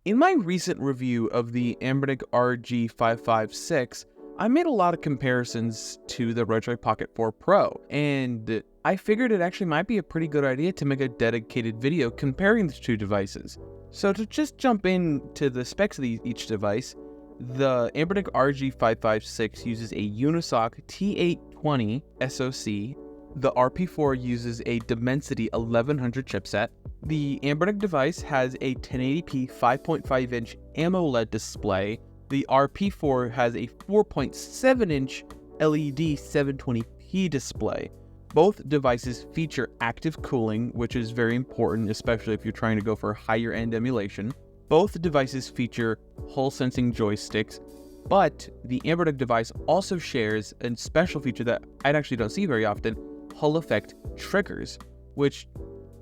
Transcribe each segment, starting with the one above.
In my recent review of the Anbernic RG556, I made a lot of comparisons to the Retriod Pocket 4 Pro, and I figured it actually might be a pretty good idea to make a dedicated video comparing the two devices. So to just jump into the specs of each device, the Anbernic RG556 uses a Unisoc T820 SoC. The RP4 uses a Dimensity 1100 chipset. The Anbernic device has a 1080p 5.5-inch AMOLED display. The RP4 has a 4.7-inch LED 720p display. Both devices feature active cooling, which is very important, especially if you're trying to go for higher-end emulation. Both devices feature Hall sensing joysticks, but the Anbernic device also shares a special feature that I actually don't see very often, Hall effect triggers, which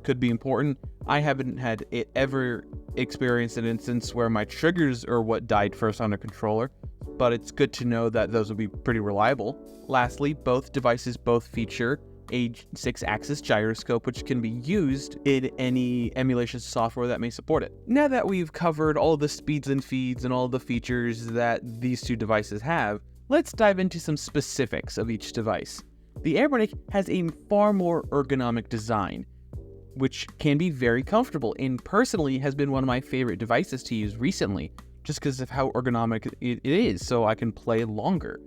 could be important. I haven't had it ever experienced an instance where my triggers are what died first on a controller, but it's good to know that those will be pretty reliable. Lastly, both devices feature a 6-axis gyroscope, which can be used in any emulation software that may support it. Now that we've covered all the speeds and feeds and all the features that these two devices have, let's dive into some specifics of each device. The Anbernic has a far more ergonomic design, which can be very comfortable, and personally has been one of my favorite devices to use recently, just because of how ergonomic it is, so I can play longer.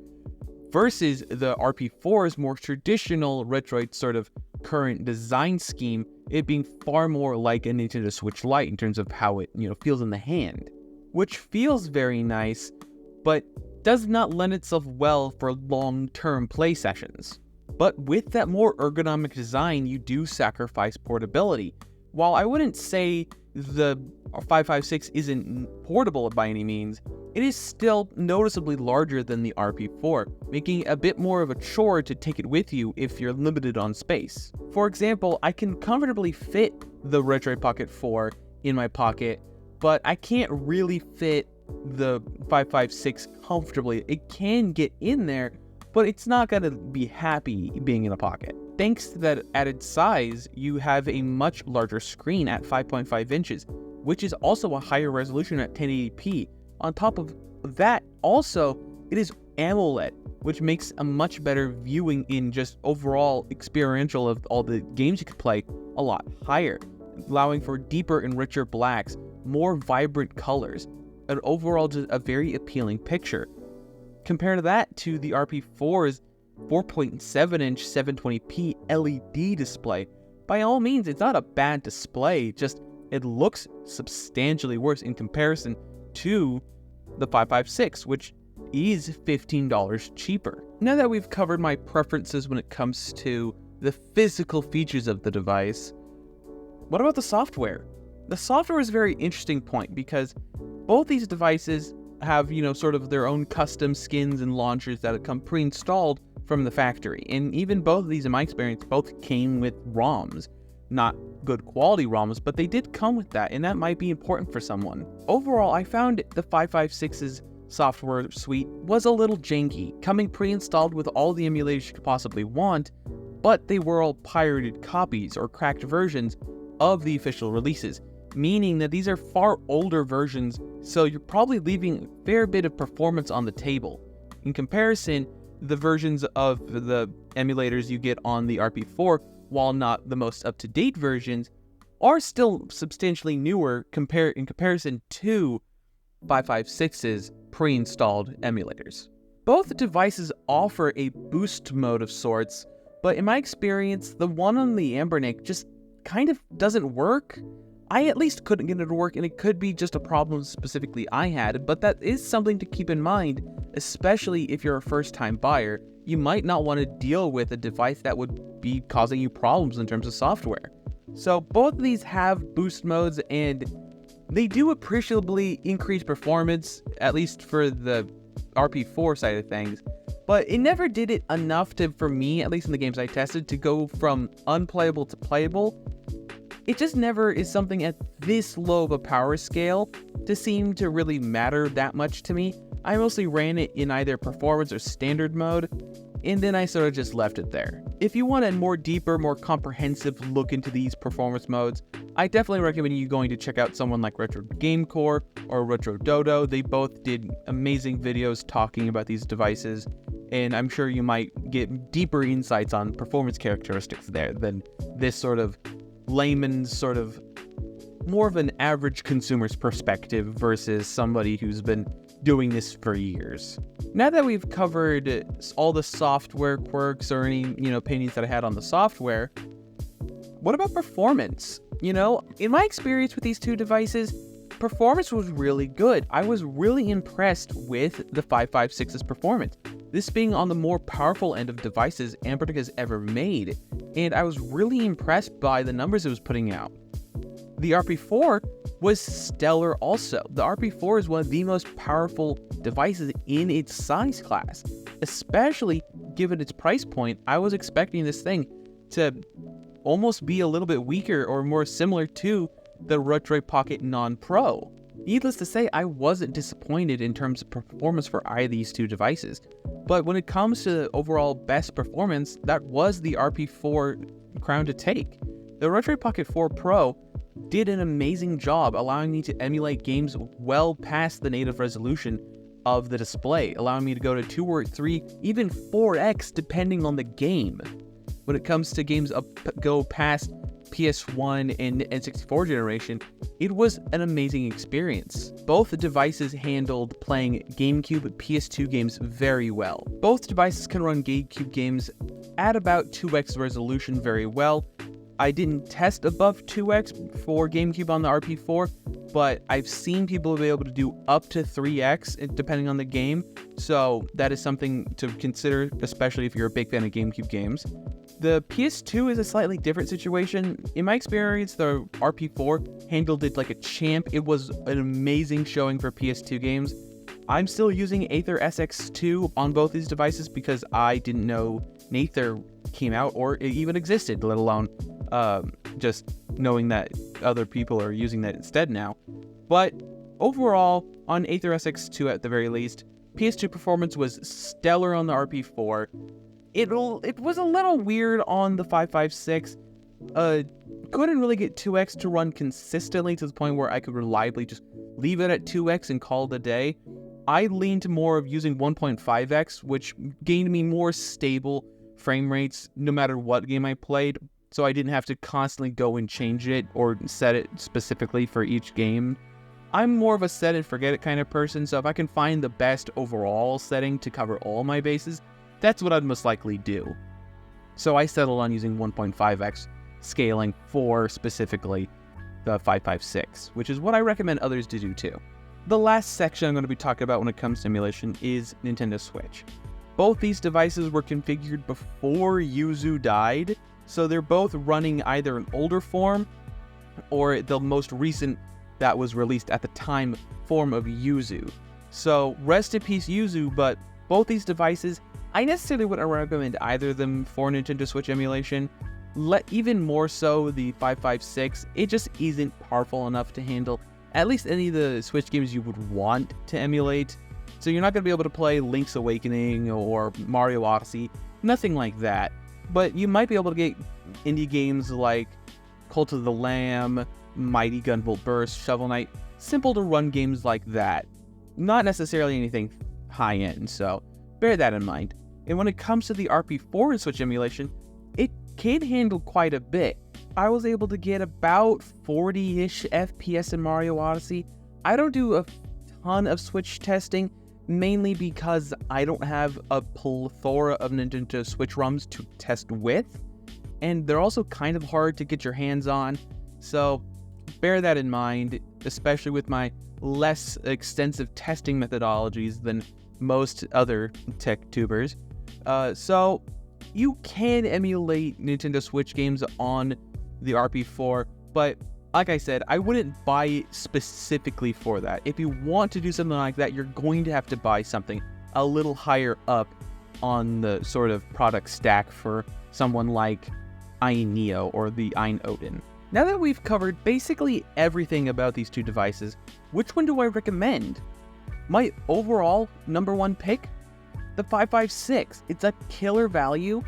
Versus the RP4's more traditional Retroid sort of current design scheme, it being far more like a Nintendo Switch Lite in terms of how it, feels in the hand. Which feels very nice, but does not lend itself well for long-term play sessions. But with that more ergonomic design, you do sacrifice portability. While I wouldn't say the 556 isn't portable by any means, it is still noticeably larger than the RP4, making it a bit more of a chore to take it with you if you're limited on space. For example, I can comfortably fit the Retriod Pocket 4 in my pocket, but I can't really fit the 556 comfortably. It can get in there, but it's not going to be happy being in a pocket. Thanks to that added size, you have a much larger screen at 5.5 inches, which is also a higher resolution at 1080p. On top of that, also, it is AMOLED, which makes a much better viewing in just overall experiential of all the games you could play a lot higher, allowing for deeper and richer blacks, more vibrant colors, and overall just a very appealing picture. Compare that to the RP4's 4.7-inch 720p LED display. By all means, it's not a bad display, just it looks substantially worse in comparison to the 556, which is $15 cheaper. Now that we've covered my preferences when it comes to the physical features of the device, what about the software? The software is a very interesting point because both these devices have, sort of their own custom skins and launchers that come pre-installed from the factory. And even both of these, in my experience, both came with ROMs. Not good quality ROMs, but they did come with that, and that might be important for someone. Overall, I found the 556's software suite was a little janky, coming pre-installed with all the emulation you could possibly want, but they were all pirated copies or cracked versions of the official releases, meaning that these are far older versions, so you're probably leaving a fair bit of performance on the table. In comparison, the versions of the emulators you get on the RP4, while not the most up-to-date versions, are still substantially newer in comparison to 556's pre-installed emulators. Both devices offer a boost mode of sorts, but in my experience, the one on the Anbernic just kind of doesn't work. I at least couldn't get it to work, and it could be just a problem specifically I had, but that is something to keep in mind, especially if you're a first-time buyer. You might not want to deal with a device that would be causing you problems in terms of software. So both of these have boost modes, and they do appreciably increase performance, at least for the RP4 side of things, but it never did it enough for me, at least in the games I tested, to go from unplayable to playable. It just never is something at this low of a power scale to seem to really matter that much to me. I mostly ran it in either performance or standard mode, and then I sort of just left it there. If you want a more deeper, more comprehensive look into these performance modes, I definitely recommend you going to check out someone like Retro Gamecore or Retro Dodo. They both did amazing videos talking about these devices, and I'm sure you might get deeper insights on performance characteristics there than this sort of layman's sort of more of an average consumer's perspective versus somebody who's been doing this for years. Now that we've covered all the software quirks or any, opinions that I had on the software, what about performance? In my experience with these two devices, performance was really good. I was really impressed with the 556's performance, this being on the more powerful end of devices Anbernic has ever made, and I was really impressed by the numbers it was putting out. The RP4 was stellar also. The RP4 is one of the most powerful devices in its size class, especially given its price point. I was expecting this thing to almost be a little bit weaker or more similar to the Retriod Pocket Non-Pro. Needless to say, I wasn't disappointed in terms of performance for either of these two devices. But when it comes to overall best performance, that was the RP4 crown to take. The Retriod Pocket 4 Pro did an amazing job allowing me to emulate games well past the native resolution of the display, allowing me to go to 2 or 3, even 4x depending on the game. When it comes to games go past PS1 and N64 generation, it was an amazing experience. Both devices handled playing GameCube and PS2 games very well. Both devices can run GameCube games at about 2x resolution very well. I didn't test above 2x for GameCube on the RP4, but I've seen people be able to do up to 3x depending on the game, so that is something to consider, especially if you're a big fan of GameCube games. The PS2 is a slightly different situation. In my experience, the RP4 handled it like a champ. It was an amazing showing for PS2 games. I'm still using Aether SX2 on both these devices because I didn't know Aether came out or it even existed, let alone just knowing that other people are using that instead now. But overall, on Aether SX2 at the very least, PS2 performance was stellar on the RP4. It was a little weird on the 556. Couldn't really get 2x to run consistently to the point where I could reliably just leave it at 2x and call it a day. I leaned more of using 1.5x, which gained me more stable frame rates no matter what game I played, so I didn't have to constantly go and change it or set it specifically for each game. I'm more of a set and forget it kind of person, so if I can find the best overall setting to cover all my bases, that's what I'd most likely do. So I settled on using 1.5x scaling for specifically the 556, which is what I recommend others to do too. The last section I'm going to be talking about when it comes to emulation is Nintendo Switch. Both these devices were configured before Yuzu died, so they're both running either an older form or the most recent that was released at the time form of Yuzu. So rest in peace Yuzu, but both these devices, I necessarily wouldn't recommend either of them for Nintendo Switch emulation. Even more so the 556, it just isn't powerful enough to handle at least any of the Switch games you would want to emulate. So you're not going to be able to play Link's Awakening or Mario Odyssey, nothing like that. But you might be able to get indie games like Cult of the Lamb, Mighty Gunvolt Burst, Shovel Knight, simple to run games like that. Not necessarily anything high end, so bear that in mind. And when it comes to the RP4 and Switch emulation, it can handle quite a bit. I was able to get about 40-ish FPS in Mario Odyssey. I don't do a ton of Switch testing, mainly because I don't have a plethora of Nintendo Switch ROMs to test with, and they're also kind of hard to get your hands on, so bear that in mind, especially with my less extensive testing methodologies than most other tech tubers. So you can emulate Nintendo Switch games on the RP4, but like I said, I wouldn't buy it specifically for that. If you want to do something like that, you're going to have to buy something a little higher up on the sort of product stack for someone like Ein Neo or the Ein Odin. Now that we've covered basically everything about these two devices, which one do I recommend? My overall number one pick? The 556. It's a killer value.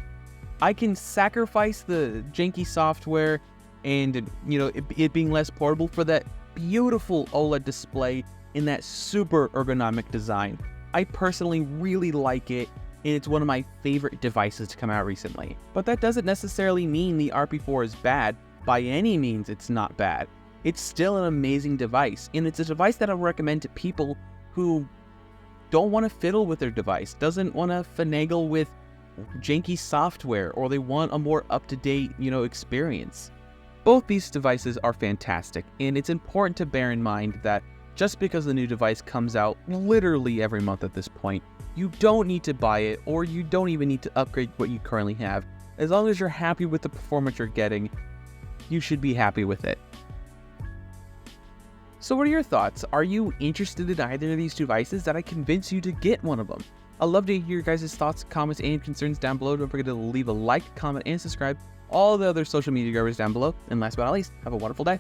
I can sacrifice the janky software and it being less portable for that beautiful OLED display in that super ergonomic design. I personally really like it, and it's one of my favorite devices to come out recently. But that doesn't necessarily mean the RP4 is bad. By any means, it's not bad. It's still an amazing device, and it's a device that I recommend to people who don't want to fiddle with their device, doesn't want to finagle with janky software, or they want a more up-to-date, experience. Both these devices are fantastic, and it's important to bear in mind that just because the new device comes out literally every month at this point, you don't need to buy it, or you don't even need to upgrade what you currently have. As long as you're happy with the performance you're getting, you should be happy with it. So what are your thoughts? Are you interested in either of these devices? Did I convince you to get one of them? I'd love to hear your guys' thoughts, comments, and concerns down below. Don't forget to leave a like, comment, and subscribe. All the other social media garbage down below. And last but not least, have a wonderful day.